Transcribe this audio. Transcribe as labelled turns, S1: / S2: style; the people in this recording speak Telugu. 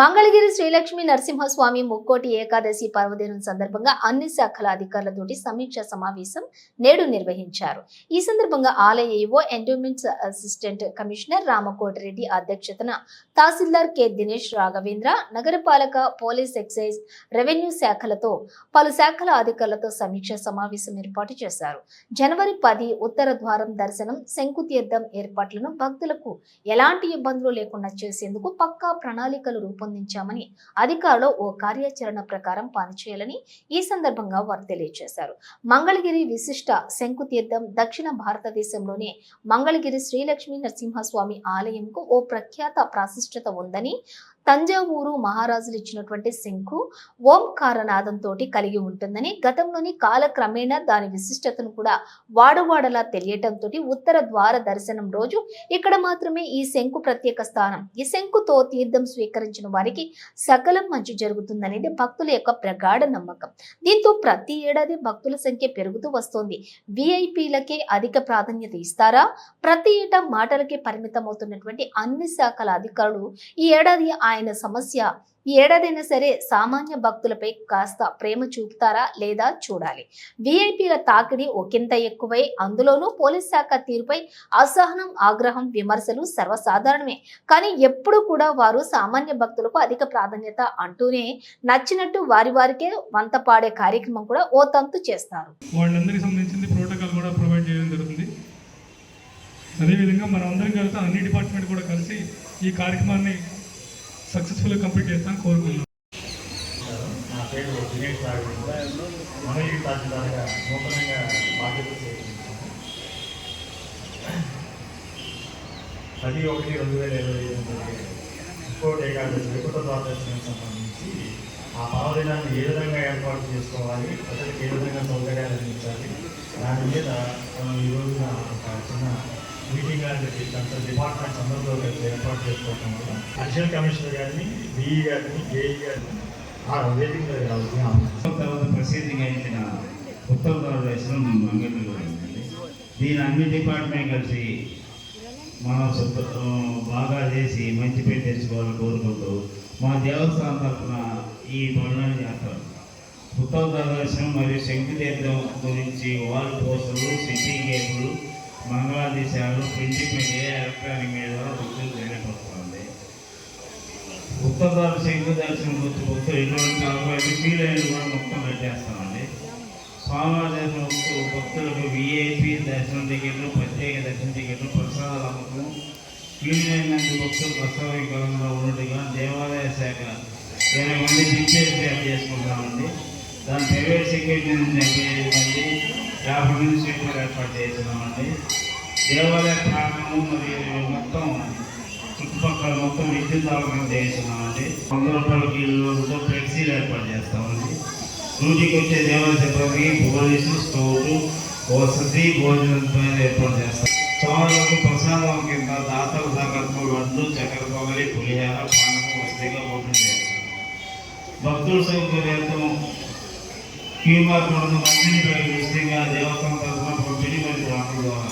S1: మంగళగిరి శ్రీలక్ష్మీ నరసింహస్వామి ముక్కోటి ఏకాదశి పర్వదినం సందర్భంగా అన్ని శాఖల అధికారులతోటి సమీక్ష సమావేశం నేడు నిర్వహించారు. ఈ సందర్భంగా ఆలయ EO endowments assistant commissioner Ramakotireddy అధ్యక్షతన తహసీల్దార్ కె దినేష్ రాఘవేంద్ర, నగరపాలక, పోలీస్, ఎక్సైజ్, రెవెన్యూ శాఖలతో పలు శాఖల అధికారులతో సమీక్ష సమావేశం ఏర్పాటు చేశారు. జనవరి 10 ఉత్తర ద్వారం దర్శనం, శంకుతీర్థం ఏర్పాట్లను భక్తులకు ఎలాంటి ఇబ్బందులు లేకుండా చేసేందుకు పక్కా ప్రణాళికలు రూపొందించామని అధికారులు ఓ కార్యాచరణ ప్రకారం పనిచేయాలని ఈ సందర్భంగా వారు తెలియజేశారు. మంగళగిరి విశిష్ట శంకుతీర్థం దక్షిణ భారతదేశంలోనే మంగళగిరి శ్రీలక్ష్మీ నరసింహస్వామి ఆలయంకు ఓ ప్రఖ్యాత ప్రాశస్త్యత ఉందని, తంజావూరు మహారాజులు ఇచ్చినటువంటి శంకు ఓంకారనాదంతో కలిగి ఉంటుందని, గతంలోని కాలక్రమేణా దాని విశిష్టతను కూడా వాడవాడలా తెలియటంతో ఉత్తర ద్వార దర్శనం రోజు ఇక్కడ మాత్రమే ఈ శంకు ప్రత్యేక స్థానం. ఈ శంకుతో తీర్థం స్వీకరించిన వారికి సకలం మంచి జరుగుతుందనేది భక్తుల యొక్క ప్రగాఢ నమ్మకం. దీంతో ప్రతి ఏడాది భక్తుల సంఖ్య పెరుగుతూ వస్తోంది. విఐపీలకే అధిక ప్రాధాన్యత ఇస్తారా? ప్రతి ఏటా మాటలకే పరిమితమవుతున్నటువంటి అన్ని శాఖల అధికారులు ఈ ఏడాదైనా సరే సామాన్య భక్తులపై కాస్త ప్రేమ చూపుతారా లేదా చూడాలి. విఐపీల తాకిడి ఒకంత ఎక్కువై, అందులోనూ పోలీస్ శాఖ తీరుపై అసహనం, ఆగ్రహం, విమర్శలు సర్వసాధారణమే. కానీ ఎప్పుడు కూడా వారు సామాన్య భక్తులకు అధిక ప్రాధాన్యత అంటూనే నచ్చినట్టు వారికే వంత పాడే కార్యక్రమం కూడా ఓ తంతు చేస్తారు.
S2: వాళ్ళందరికీ సంబంధించింది ప్రోటోకాల్ కూడా ప్రొవైడ్ చేయడం జరుగుతుంది. అదేవిధంగా మనం అందరం కలిసి అన్ని డిపార్ట్మెంట్ కూడా కలిసి ఈ కార్యక్రమాన్ని సక్సెస్ఫుల్గా కంప్లీట్ చేస్తాను కోరుకుంటున్నాను.
S3: నా పేరు దినేష్ రాఘవేంద్ర, మంగళగిరి తహసీల్దార్గా నూతనంగా బాధ్యతలు స్వీకరించాను. 10/1/2025 ముక్కోటి ఏకాదశి వైకుంఠ ద్వాదశికి సంబంధించి ఆ పర్వదినాన్ని ఏ విధంగా ఏర్పాటు చేసుకోవాలి, ప్రజలకు ఏ విధంగా సౌకర్యాలు అందించాలి, దాని మీద మనం ఈ రోజున ఒక చిన్న మీటింగ్ అనేది కన్సల్ట్ డిపార్ట్మెంట్స్ అందరితో కలిసి ఏర్పాటు చేసుకోవడం వల్ల అడిషనల్ కమిషనర్ గారిని, డిఈ గారిని, ఏఈ గారిని ఆ వేదిక మీద రావాల్సిన
S4: తర్వాత ప్రసిద్ధిగాంచిన ఉత్తర భారతదేశం మంగళగిరిలో ఉందండి. దీని అన్ని డిపార్ట్మెంట్ కలిసి మనం బాగా చేసి మంచి పేరు తెచ్చుకోవాలని కోరుకుంటూ మా దేవస్థానం తరఫున ఈ పనులను చేస్తారు. ఉత్తర భారతదేశం మరియు శంకుతీర్థం గురించి వాల్ పోస్టర్లు, సిటీ కేబుల్, మంగళాదేశాలు, ప్రింటింగ్ మీడియా, ఎలక్ట్రానిక్ మీడియా ద్వారా భక్తులు తెలియపరుస్తుంది. ఉత్తర ద్వార శంకు దర్శనం గురించి భక్తులు ఎటువంటి అవకాశం ఫీలైన్లు కూడా మొత్తం పెట్టేస్తామండి. స్వామివారి భక్తులకు విఐపి దర్శనం టికెట్లు, ప్రత్యేక దర్శన టికెట్లు, ప్రసాదాల అమ్మకం, ఫీలైనందు భక్తులు ప్రసవికరంగా ఉన్నట్టుగా దేవాలయ శాఖ 20 మంది టీచర్స్ చేసుకుంటామండి. దాని ప్రైవేట్ సెక్యూరిటీ నుంచి 75 మంది, 50 మంది సీట్లు ఏర్పాటు చేస్తున్నామండి. దేవాలయ ప్రాంగణము మరియు మొత్తం చుట్టుపక్కల మొత్తం విద్యుత్ అవగాహన చేస్తున్నామండి. 100 రూపాయల కిలోలతో ఫ్లెక్సీలు ఏర్పాటు చేస్తామండి. డ్యూటీకి వచ్చే దేవాలయ సిబ్బంది, పోలీసు, స్టోర్లు, వసతి, భోజనం ఏర్పాటు చేస్తాం. సోమవారం ప్రసాదం కింద దాతల సంకల్పం లడ్డు, చక్కెర పొగలి, పులిహార, పానకం వసతిగా ఓపెన్ చేస్తాం. భక్తుల సౌకర్యార్థం క్యూఆర్ కోడ్ను మంచిని విస్తృతంగా దేవస్థానం తరఫున పంపిణీ మరియు ద్వారా